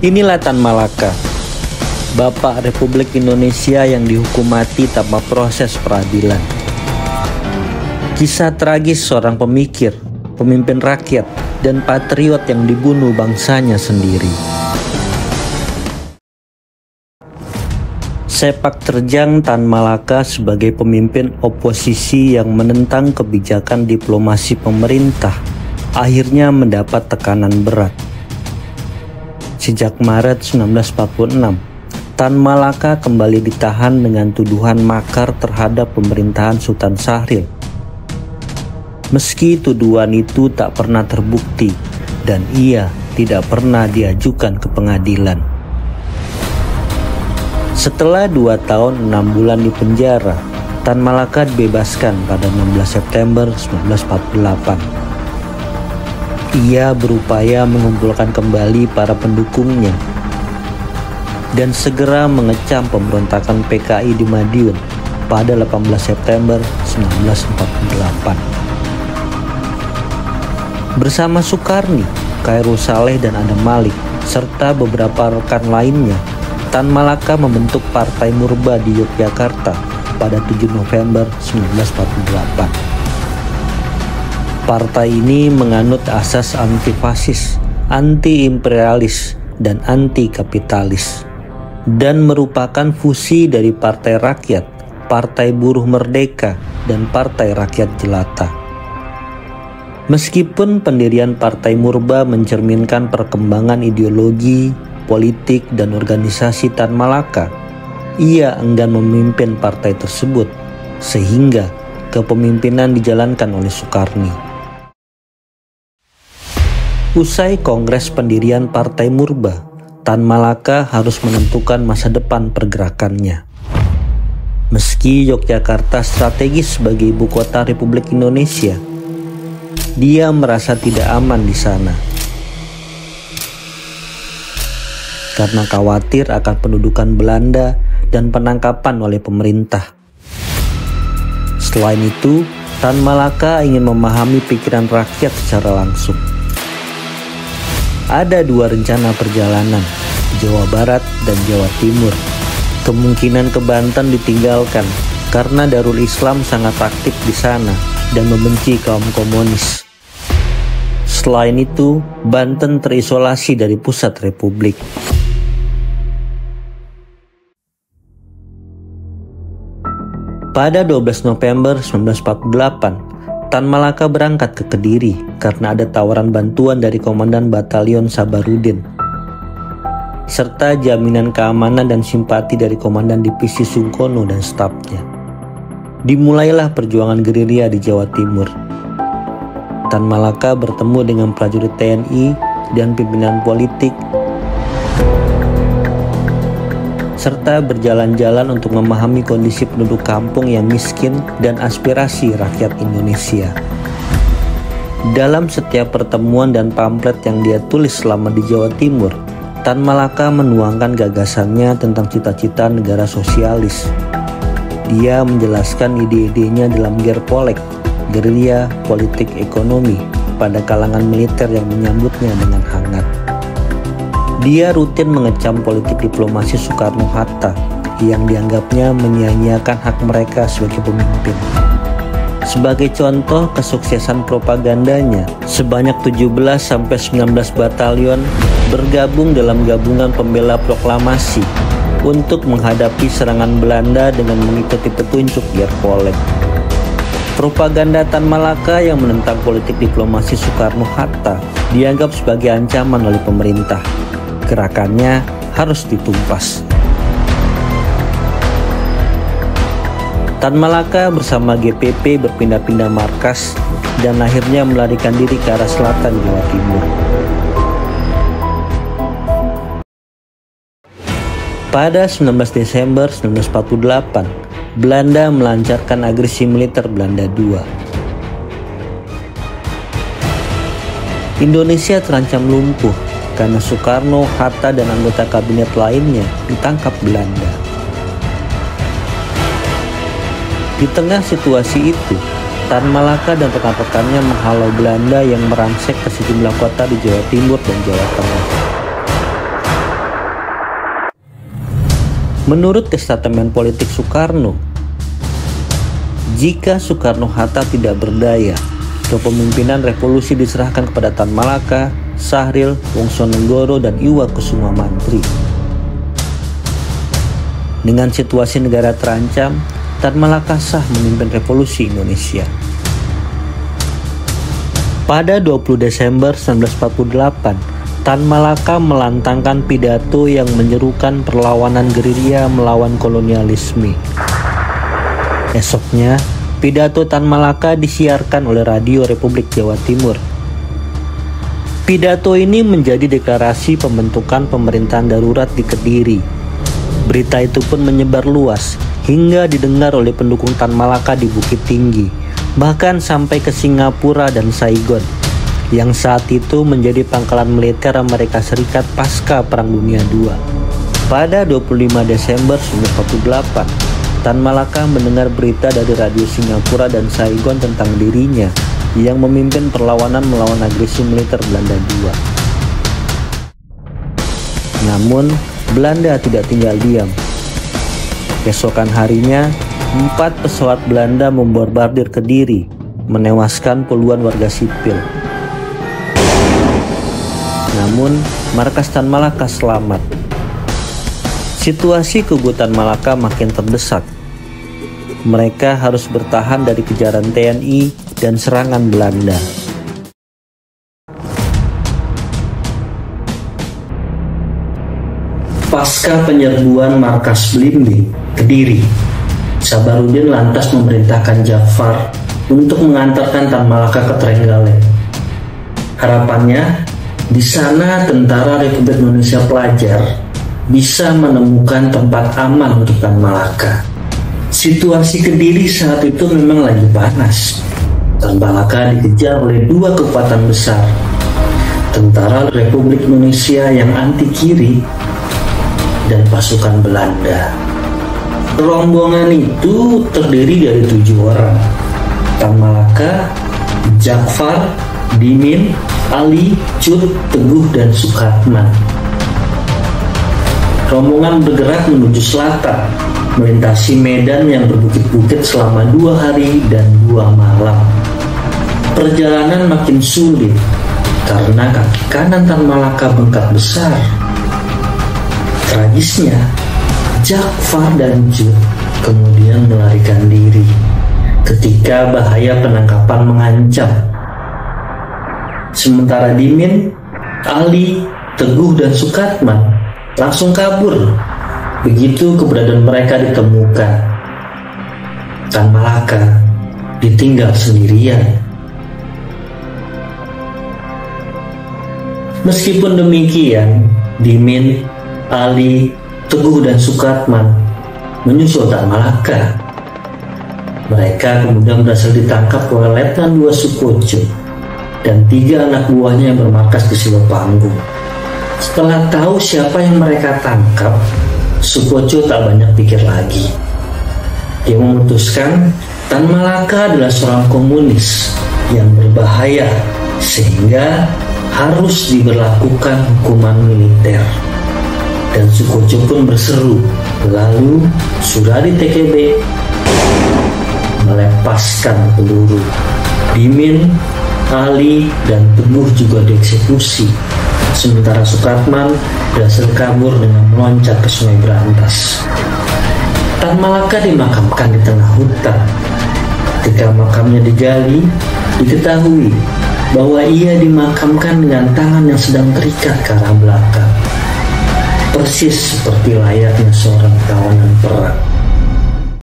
Inilah Tan Malaka, Bapak Republik Indonesia yang dihukum mati tanpa proses peradilan. Kisah tragis seorang pemikir, pemimpin rakyat, dan patriot yang dibunuh bangsanya sendiri. Sepak terjang Tan Malaka sebagai pemimpin oposisi yang menentang kebijakan diplomasi pemerintah akhirnya mendapat tekanan berat. Sejak Maret 1946, Tan Malaka kembali ditahan dengan tuduhan makar terhadap pemerintahan Sultan Syahrir. Meski tuduhan itu tak pernah terbukti dan ia tidak pernah diajukan ke pengadilan. Setelah 2 tahun 6 bulan di penjara, Tan Malaka dibebaskan pada 16 September 1948. Ia berupaya mengumpulkan kembali para pendukungnya dan segera mengecam pemberontakan PKI di Madiun pada 18 September 1948. Bersama Sukarni, Khairul Saleh dan Adam Malik, serta beberapa rekan lainnya, Tan Malaka membentuk Partai Murba di Yogyakarta pada 7 November 1948. Partai ini menganut asas anti-fasis, anti-imperialis, dan anti-kapitalis, dan merupakan fusi dari Partai Rakyat, Partai Buruh Merdeka, dan Partai Rakyat Jelata. Meskipun pendirian Partai Murba mencerminkan perkembangan ideologi, politik, dan organisasi Tan Malaka, ia enggan memimpin partai tersebut, sehingga kepemimpinan dijalankan oleh Sukarni. Usai kongres pendirian Partai Murba, Tan Malaka harus menentukan masa depan pergerakannya. Meski Yogyakarta strategis sebagai ibu kota Republik Indonesia, dia merasa tidak aman di sana karena khawatir akan pendudukan Belanda dan penangkapan oleh pemerintah. Selain itu, Tan Malaka ingin memahami pikiran rakyat secara langsung. Ada 2 rencana perjalanan, Jawa Barat dan Jawa Timur. Kemungkinan ke Banten ditinggalkan karena Darul Islam sangat aktif di sana dan membenci kaum komunis. Selain itu, Banten terisolasi dari pusat Republik. Pada 12 November 1948, Tan Malaka berangkat ke Kediri karena ada tawaran bantuan dari Komandan Batalion Sabarudin, serta jaminan keamanan dan simpati dari Komandan Divisi Sungkono dan stafnya. Dimulailah perjuangan gerilya di Jawa Timur. Tan Malaka bertemu dengan prajurit TNI dan pimpinan politik, serta berjalan-jalan untuk memahami kondisi penduduk kampung yang miskin dan aspirasi rakyat Indonesia. Dalam setiap pertemuan dan pamflet yang dia tulis selama di Jawa Timur, Tan Malaka menuangkan gagasannya tentang cita-cita negara sosialis. Dia menjelaskan ide-idenya dalam Gerpolek, gerilya politik ekonomi, pada kalangan militer yang menyambutnya dengan hangat. Dia rutin mengecam politik diplomasi Soekarno-Hatta yang dianggapnya menyia-nyiakan hak mereka sebagai pemimpin. Sebagai contoh kesuksesan propagandanya, sebanyak 17-19 batalion bergabung dalam gabungan pembela proklamasi untuk menghadapi serangan Belanda dengan mengikuti petunjuk Gerpolek. Propaganda Tan Malaka yang menentang politik diplomasi Soekarno-Hatta dianggap sebagai ancaman oleh pemerintah. Gerakannya harus ditumpas. Tan Malaka bersama GPP berpindah-pindah markas dan akhirnya melarikan diri ke arah selatan Jawa Timur. Pada 19 Desember 1948, Belanda melancarkan agresi militer Belanda II. Indonesia terancam lumpuh karena Soekarno, Hatta, dan anggota kabinet lainnya ditangkap Belanda. Di tengah situasi itu, Tan Malaka dan rekan-rekannya menghalau Belanda yang merangsek ke sejumlah kota di Jawa Timur dan Jawa Tengah. Menurut testamen politik Soekarno, jika Soekarno-Hatta tidak berdaya, kepemimpinan revolusi diserahkan kepada Tan Malaka, Sahril, Wongsonegoro, dan Iwa Kusuma Mantri. Dengan situasi negara terancam, Tan Malaka sah memimpin revolusi Indonesia. Pada 20 Desember 1948, Tan Malaka melantangkan pidato yang menyerukan perlawanan gerilya melawan kolonialisme. Esoknya, pidato Tan Malaka disiarkan oleh Radio Republik Jawa Timur. Pidato ini menjadi deklarasi pembentukan pemerintahan darurat di Kediri. Berita itu pun menyebar luas hingga didengar oleh pendukung Tan Malaka di Bukit Tinggi, bahkan sampai ke Singapura dan Saigon, yang saat itu menjadi pangkalan militer Amerika Serikat pasca Perang Dunia II. Pada 25 Desember 1948, Tan Malaka mendengar berita dari radio Singapura dan Saigon tentang dirinya yang memimpin perlawanan melawan agresi militer Belanda II. Namun, Belanda tidak tinggal diam. Keesokan harinya, 4 pesawat Belanda membombardir Kediri, menewaskan puluhan warga sipil. Namun, markas Tan Malaka selamat. Situasi kubu Tan Malaka makin terdesak. Mereka harus bertahan dari kejaran TNI dan serangan Belanda. Pasca penyerbuan markas Blimbing, Kediri, Sabarudin lantas memerintahkan Jafar untuk mengantarkan Tan Malaka ke Trenggalek. Harapannya, di sana tentara Republik Indonesia pelajar bisa menemukan tempat aman untuk Tan Malaka. Situasi Kediri saat itu memang lagi panas. Tan Malaka dikejar oleh 2 kekuatan besar, tentara Republik Indonesia yang anti kiri dan pasukan Belanda. Rombongan itu terdiri dari 7 orang: Tan Malaka, Jafar, Dimin, Ali, Cut, Teguh, dan Sukatman. Rombongan bergerak menuju selatan, melintasi medan yang berbukit-bukit selama 2 hari dan 2 malam. Perjalanan makin sulit karena kaki kanan Tan Malaka bengkak besar. Tragisnya, Jafar dan Cut kemudian melarikan diri ketika bahaya penangkapan mengancam. Sementara Dimin, Ali, Teguh, dan Sukatman langsung kabur begitu keberadaan mereka ditemukan. Tan Malaka ditinggal sendirian. Meskipun demikian, Dimin, Ali, Teguh, dan Sukatman menyusul Tan Malaka. Mereka kemudian berhasil ditangkap oleh Letnan II Sukoco dan 3 anak buahnya yang bermarkas di Silopanggung. Setelah tahu siapa yang mereka tangkap, Sukoco tak banyak pikir lagi. Dia memutuskan Tan Malaka adalah seorang komunis yang berbahaya sehingga harus diberlakukan hukuman militer. Dan Sukoco pun berseru, lalu Suradi TKB melepaskan peluru. Dimin, Ali, dan Teguh juga dieksekusi. Sementara Sukatman berhasil kabur dengan meloncat ke Sungai Berantas. Tan Malaka dimakamkan di tengah hutan. Ketika makamnya digali, diketahui bahwa ia dimakamkan dengan tangan yang sedang terikat ke arah belakang, persis seperti layaknya seorang tawanan perang.